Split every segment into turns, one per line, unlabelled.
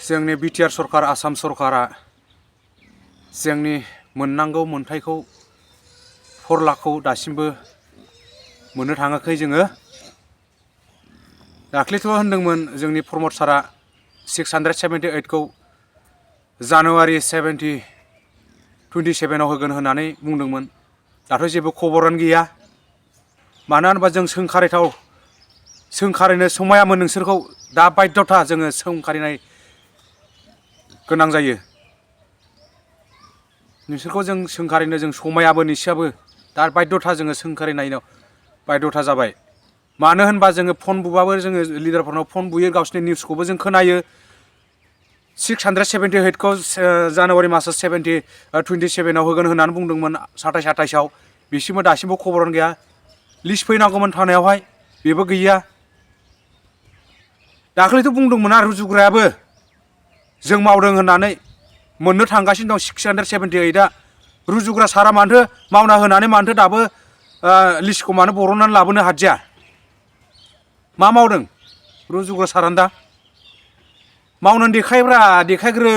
जोंनि बिटिआर सरकार आसाम सरकारा जोंनि मोननांगौ मोनथायखौ 4 लाखखौ दासिमबो मोननो थाङाखै जोङो। दाख्लैथ' होनदोंमोन जोंनि प्रमद सारा 678 खौ जानुवारि 27आव होगोन होननानै बुंदोंमोन। दाथ' जेबो खबरानो गैया। मानो होनबा जों सोंखारिनो समायामोन नोंसोरखौ। दा बाध्यथा जोङो सोंखारिनाय गोनां जायो। नोंसोरखौ जों सोंखारिनो जों समायाबो निसियाबो दा बाध्यथा जोङो सोंखारिनायनाव बाध्यथा जाबाय। मानो होनबा जोङो फन बुबाबो जोङो लिडारफोरनाव फन बुयो, गावसिनि निउसखौबो जों खोनायो। 678 खौ जानुवारि मासाव 27आव होगोन होननानै बुंदोंमोन 27-28आव। बिसिमबो दासिमबो खबरानो गैया। लिस्ट फैनांगौमोन थानायावहाय, बेबो गैया। दाख्लैथ' बुंदोंमोन आरो रुजुग्रायाबो जों मावदों होननानै मोननो थांगासिनो दं 678आ। रुजुग्रा सारा मानोथो मावना होनानै मानोथो दाबो लिस्टखौ मानो बरननानै लाबोनो हादिया? मा मावदों रुजुग्रा सारानो दा? मावनानै देखायब्रा, देखायग्रो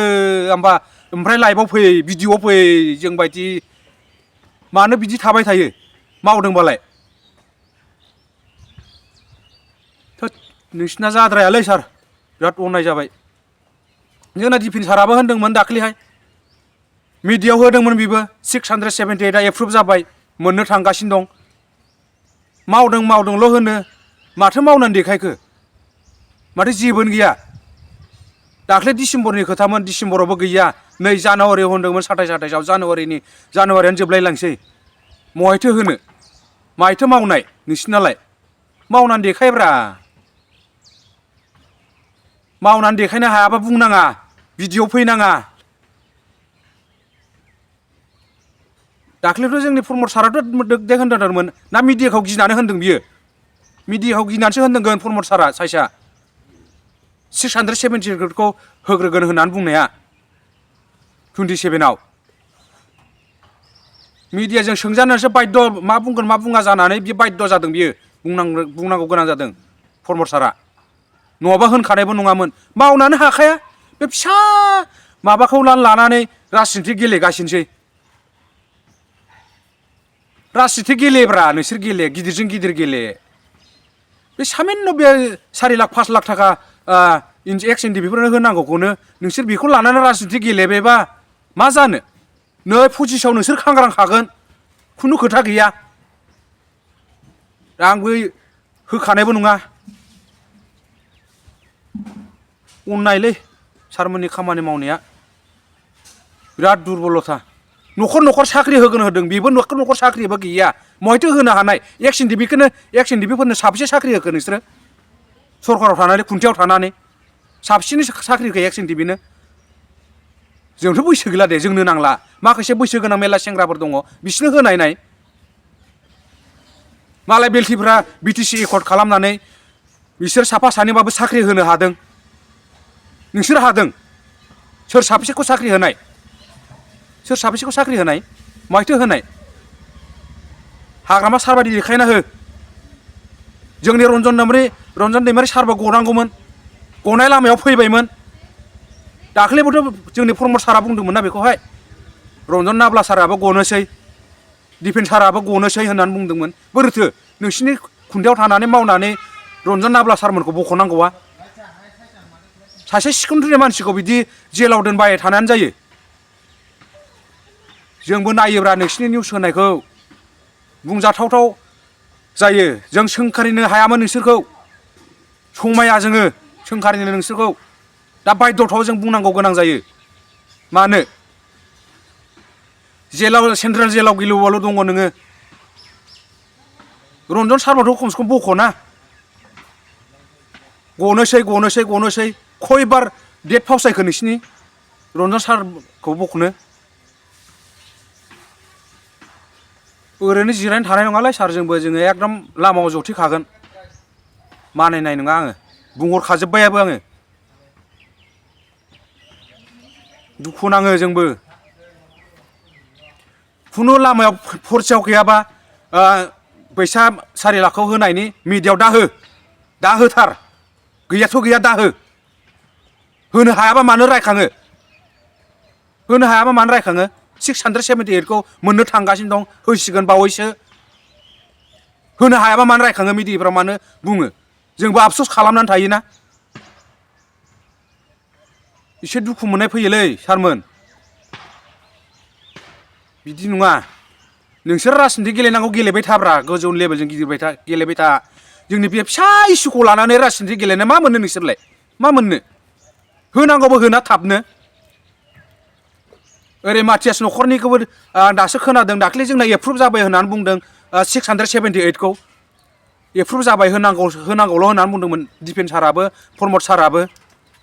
ओमफ्राय लाइभआव फै, भिडिअ'आव फै जोंबायदि। मानो बिदि थाबाय थायो मावदोंबालाय? थोद नोंसिना जाद्रायालै सार, बिराद अननाय जाबाय। जोंना डिफेन्स साराबो होनदोंमोन दाख्लैहाय, मिडियायाव होदोंमोन बेबो 678आ एप्रुभ जाबाय, मोननो थांगासिनो दं। मावदोंल' होनो, माथो मावनानै देखायखो? माथो जेबोनो गैया। दाख्लै डिसेम्बरनि खोथामोन, डिसेम्बरावबो गैया। नै जानुवारियाव होनदोंमोन 27-28आव, जानुवारियानो जोबलायलांसै। महायथो होनो, माहायथो मावनाय नोंसिनालाय? मावनानै देखायब्रा। मावनानै देखायनो हायाबा बुंनाङा, भिडिअ' फैनाङा। दाख्लैथ' जोंनि प्रमद साराथ' देख होनदोंमोन ना मिडियाखौ गिनानै होनदों बियो? मिडियाखौ गिनानैसो होनदोंगोन प्रमद सारा साइसआ। 678खौ होग्रोगोन होननानै बुंनाया 27आव। मिडियाजों सोंजानानैसो बाध्य, मा बुंगोन मा बुङा जानानै बियो बाध्य जादों बियो। बुंनांगौ गोनां जादों प्रमद सारा। नङाबा होनखानायबो नङामोन। मावनानै हाखाया। बे फिसा माबाखौ लानानै राजनिथि गेलेगासिनोसै। राजनिथि गेलेब्रा, नोंसोर गेले, गिदिरजों गिदिर गेले। बे सामान्य बे 4 लाख 5 लाख थाखा एक्स एनडिपिफोरनो होनांगौखौनो नोंसोर बेखौ लानानै राजनिथि गेलेबायबा मा जानो? नै पजिसाव नोंसोर खांग्रांखागोन, खुनु खोथा गैया। दा आंबो होखानायबो नङा। अननायलै सारमोननि खामानि मावनाया, बिराद दुरबलथा। न'खर साख्रि होगोन होदों, बेबो न'खर साख्रिबो गैया। महायथो होनो हानाय? एक्स एनडिपिफोरनो साबेसे साख्रि होखो नोंसोरो? सरकाराव थानानै, खुन्थियाव थानानै साबसिनै साख्रि होखो एक्स एनडिपिनो? जोंथ' बैसो गैला दे, जोंनो नांला। माखासे बैसो गोनां मेरला सेंग्राफोर दङ, बिसोरनो होनाय। मालाय बेलथिफ्रा बिटिसि एकर्ड खालामनानै बिसोर साफा सानैबाबो साख्रि होनो हादों। नोंसोर हादों? सोर साबेसेखौ साख्रि होनाय? सोर साबेसेखौ साख्रि होनाय? माहायथो होनाय? हाग्रामा सारबायदि देखायना हो। जोंनि रन्जन दैमारि सारबो गनांगौमोन, गनाय लामायाव फैबायमोन। दाख्लैबोथ' जोंनि प्रमद सारा बुंदोंमोन ना बेखौहाय, रन्जन नाब्ला साराबो गनोसै, डिफेन्स साराबो गनोसै होननानै बुंदोंमोन। बोरैथो नोंसिनि खुन्थायाव थानानै मावनानै रन्जन नाब्ला सारमोनखौ बख'नांगौआ? सासे सिखोनद्रि मानसिखौ बिदि जेलाव दोनबाय थानानै जायो? जोंबो नायोब्रा नोंसिनि निउस होनायखौ, बुंजाथावथाव जायो। जों सोंखारिनो हायामोन नोंसोरखौ, समाया जोङो सोंखारिनो नोंसोरखौ। दा बाध्यथाव जों बुंनांगौ गोनां जायो। मानो? सेन्ट्रेल जेलाव गिलुबाल' दङ नोङो। रन्जन सारमोनखौ खमसे खम बख'ना। गनोसै खयबार डेट फावसायखो नोंसिनि रन्जन सारखौ बख'नो? ओरैनो जिरायनो थानाय नङालै सार, जोङो एकदम लामायाव जथेखागोन। मानिनाय नङा आङो, बुंहरखाजोब्बायाबो आङो। दुखु नाङो जोंबो। खुनु लामायाव फरसेयाव गैयाबा फैसा 4 लाखखौ होनायनि मिडियायाव दा होथार। गैयाथ' गैया, दा होनो हायाबा मानो रायखाङो होनो हायाबा मानो रायखाङो 678खौ मोननो थांगासिनो दं होसिगोन बावैसो होनो हायाबा मानो रायखाङो मिडियाफ्राव मानो बुङो जोंबो आफस'स खालामनानै थायोना एसे दुखु मोननाय फैयोलै सारमोन बिदि नङा नोंसोर राजनिति गेलेनांगौ गेलेबाय थाब्रा गोजौ लेभेलजों गेलेबाय था जोंनि बे फिसा इस्युखौ लानानै राजनिति गेलेनाय मा मोननो नोंसोरलाय मा मोननो होनांगौबो होना थाबनो ओरै माथियास न'खरनिखौबो दासो खोनादों दाख्लै जोंना एप्रुभ जाबाय होननानै बुंदों 678खौ एप्रुभ जाबाय होनांगौल' होननानै बुंदोंमोन दिपेन साराबो प्रमद साराबो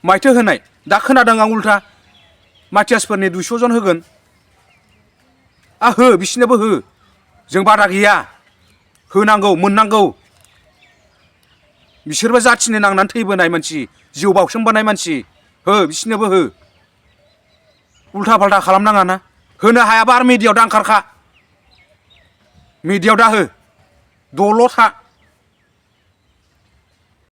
माइथो होनाय दा खोनादों आं उल्था माथियासफोरनि 200 जन होगोन हो बिसिनोबो हो जों बादा गैया होनांगौ मोननांगौ बिसोरबो जाथिनो नांनानै थैबोनाय मानसि जिउ बाउसोमबोनाय मानसि हो बिसिनोबो हो उल्था फाल्था खालामनाङा ना होनो हायाबा आरो मिडियायाव दा ओंखारखा मिडियायाव दा हो दल' था